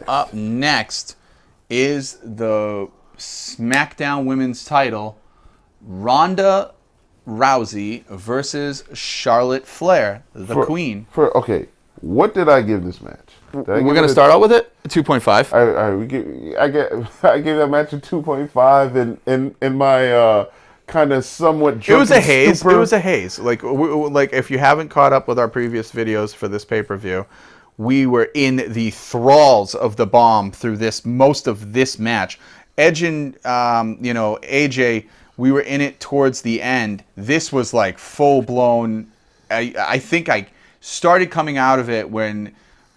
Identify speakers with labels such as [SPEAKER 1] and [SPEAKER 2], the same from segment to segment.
[SPEAKER 1] Up next is the SmackDown Women's title, Ronda Rousey versus Charlotte Flair, the Queen.
[SPEAKER 2] Okay, what did I give this match?
[SPEAKER 1] We're gonna start out with it 2.5.
[SPEAKER 2] I gave that match a 2.5 in my kind of somewhat.
[SPEAKER 1] It was a haze. Stupor. It was a haze. Like if you haven't caught up with our previous videos for this pay-per-view, we were in the thralls of the bomb through most of this match. Edge and AJ, we were in it towards the end. This was like full blown. I think I started coming out of it when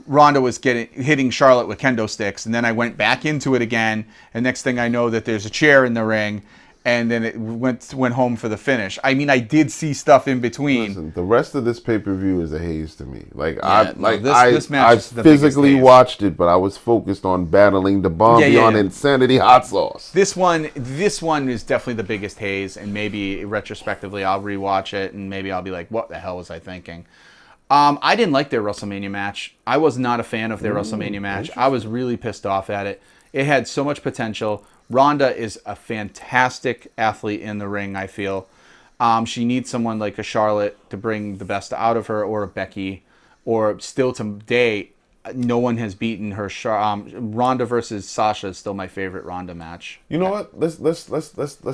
[SPEAKER 1] Rhonda was hitting Charlotte with kendo sticks, and then I went back into it again. And next thing I know, that there's a chair in the ring, and then it went home for the finish. I mean, I did see stuff in between.
[SPEAKER 2] Listen, the rest of this pay-per-view is a haze to me.
[SPEAKER 1] This match is the
[SPEAKER 2] physically watched it, but I was focused on battling the bomb beyond insanity hot sauce.
[SPEAKER 1] This one is definitely the biggest haze, and maybe retrospectively I'll rewatch it, and maybe I'll be like, what the hell was I thinking? I didn't like their WrestleMania match. I was not a fan of their WrestleMania match. I was really pissed off at it. It had so much potential. Ronda is a fantastic athlete in the ring, I feel. She needs someone like a Charlotte to bring the best out of her, or a Becky, or still today, no one has beaten her. Ronda versus Sasha is still my favorite Ronda match.
[SPEAKER 2] You know what? Let's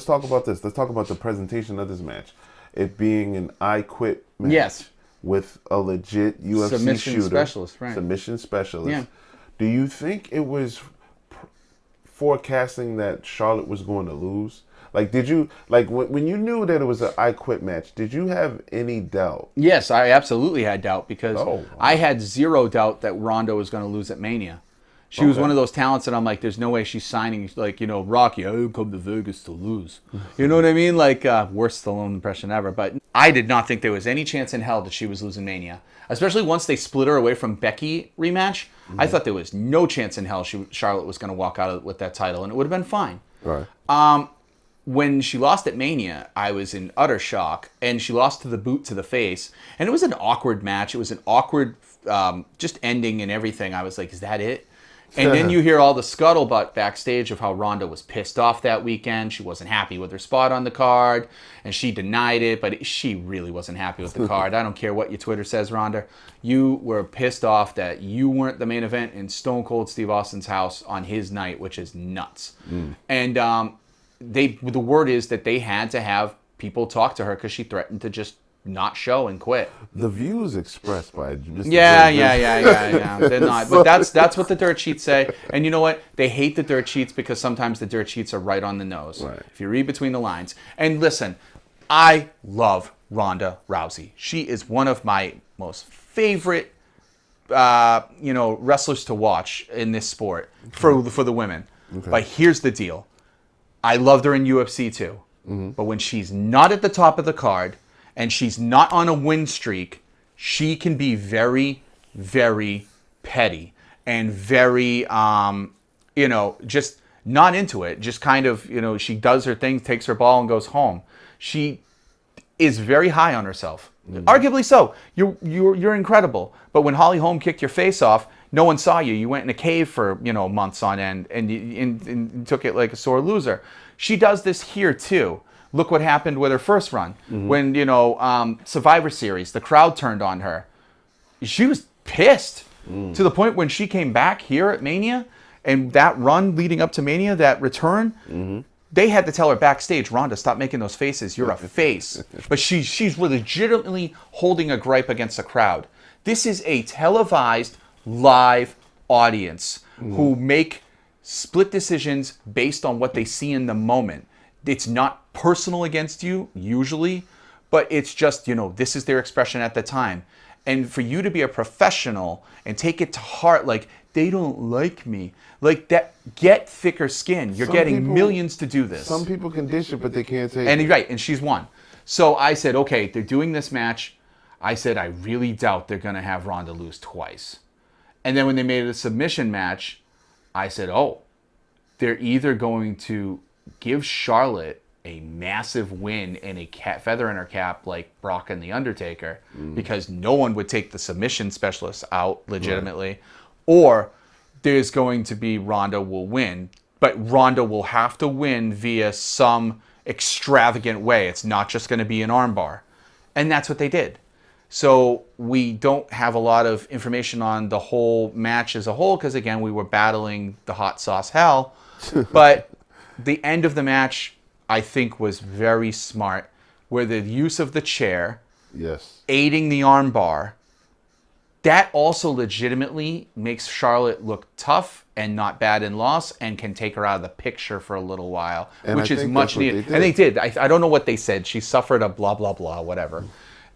[SPEAKER 2] talk about this. Let's talk about the presentation of this match. It being an I Quit match.
[SPEAKER 1] Yes.
[SPEAKER 2] With a legit UFC
[SPEAKER 1] submission specialist, right?
[SPEAKER 2] Submission specialist.
[SPEAKER 1] Yeah.
[SPEAKER 2] Do you think it was forecasting that Charlotte was going to lose? Like, did you when you knew that it was an I Quit match? Did you have any doubt?
[SPEAKER 1] Yes, I absolutely had doubt, because I had zero doubt that Ronda was going to lose at Mania. She was one of those talents that I'm like, there's no way she's signing, Rocky, I didn't come to Vegas to lose. You know what I mean? Like, worst Stallone impression ever. But I did not think there was any chance in hell that she was losing Mania. Especially once they split her away from Becky rematch. I thought there was no chance in hell Charlotte was going to walk out with that title, and it would have been fine.
[SPEAKER 2] Right.
[SPEAKER 1] When she lost at Mania, I was in utter shock, and she lost to the boot to the face. And it was an awkward match. It was an awkward just ending and everything. I was like, is that it? And then you hear all the scuttlebutt backstage of how Ronda was pissed off that weekend. She wasn't happy with her spot on the card, and she denied it, but she really wasn't happy with the card. I don't care what your Twitter says, Rhonda. You were pissed off that you weren't the main event in Stone Cold Steve Austin's house on his night, which is nuts. And the word is that they had to have people talk to her because she threatened to just not show and quit.
[SPEAKER 2] The views expressed by Mr.
[SPEAKER 1] Yeah. They're not. But that's what the dirt sheets say. And you know what? They hate the dirt sheets because sometimes the dirt sheets are right on the nose.
[SPEAKER 2] Right.
[SPEAKER 1] If you read between the lines. And listen, I love Ronda Rousey. She is one of my most favorite wrestlers to watch in this sport for the women. Okay. But here's the deal. I loved her in UFC too. But when she's not at the top of the card, and she's not on a win streak, she can be very, very petty and very, just not into it. Just kind of, she does her thing, takes her ball, and goes home. She is very high on herself. Arguably so. You're incredible. But when Holly Holm kicked your face off, no one saw you. You went in a cave for months on end, and took it like a sore loser. She does this here too. Look what happened with her first run. When, Survivor Series, the crowd turned on her. She was pissed to the point when she came back here at Mania, and that run leading up to Mania, that return, they had to tell her backstage, Rhonda, stop making those faces. You're a face. But she's legitimately holding a gripe against the crowd. This is a televised live audience who make split decisions based on what they see in the moment. It's not personal against you, usually, but it's just, this is their expression at the time. And for you to be a professional and take it to heart, like, they don't like me. Like, that, get thicker skin. You're getting millions to do this.
[SPEAKER 2] Some people can dish it, but they can't take
[SPEAKER 1] it.
[SPEAKER 2] And
[SPEAKER 1] right, and she's won. So I said, okay, they're doing this match. I said, I really doubt they're going to have Ronda lose twice. And then when they made it a submission match, I said, they're either going to give Charlotte a massive win and a feather in her cap like Brock and The Undertaker, because no one would take the submission specialist out legitimately, or there's going to be Rhonda will win, but Rhonda will have to win via some extravagant way. It's not just going to be an armbar. And that's what they did. So we don't have a lot of information on the whole match as a whole because, again, we were battling the hot sauce hell. But the end of the match, I think, was very smart, where the use of the chair, aiding the armbar, that also legitimately makes Charlotte look tough and not bad in loss and can take her out of the picture for a little while, which is much needed. And they did. I don't know what they said. She suffered a blah, blah, blah, whatever.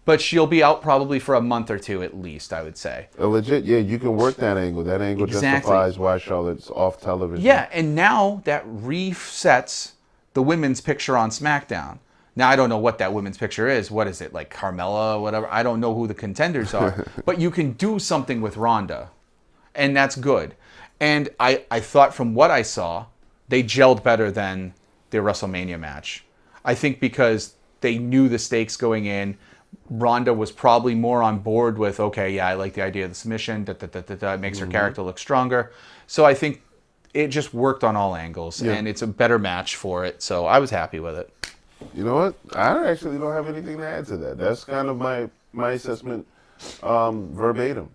[SPEAKER 1] But she'll be out probably for a month or two at least, I would say.
[SPEAKER 2] Legit, yeah, you can work that angle. That angle justifies why Charlotte's off television.
[SPEAKER 1] Yeah, and now that resets the women's picture on SmackDown. Now, I don't know what that women's picture is. What is it, like Carmella or whatever? I don't know who the contenders are. But you can do something with Rhonda, and that's good. And I thought from what I saw, they gelled better than their WrestleMania match. I think because they knew the stakes going in. Rhonda was probably more on board with, okay, yeah, I like the idea of the submission. It makes her character look stronger. So I think it just worked on all angles, and it's a better match for it. So I was happy with it.
[SPEAKER 2] You know what? I actually don't have anything to add to that. That's kind of my assessment verbatim.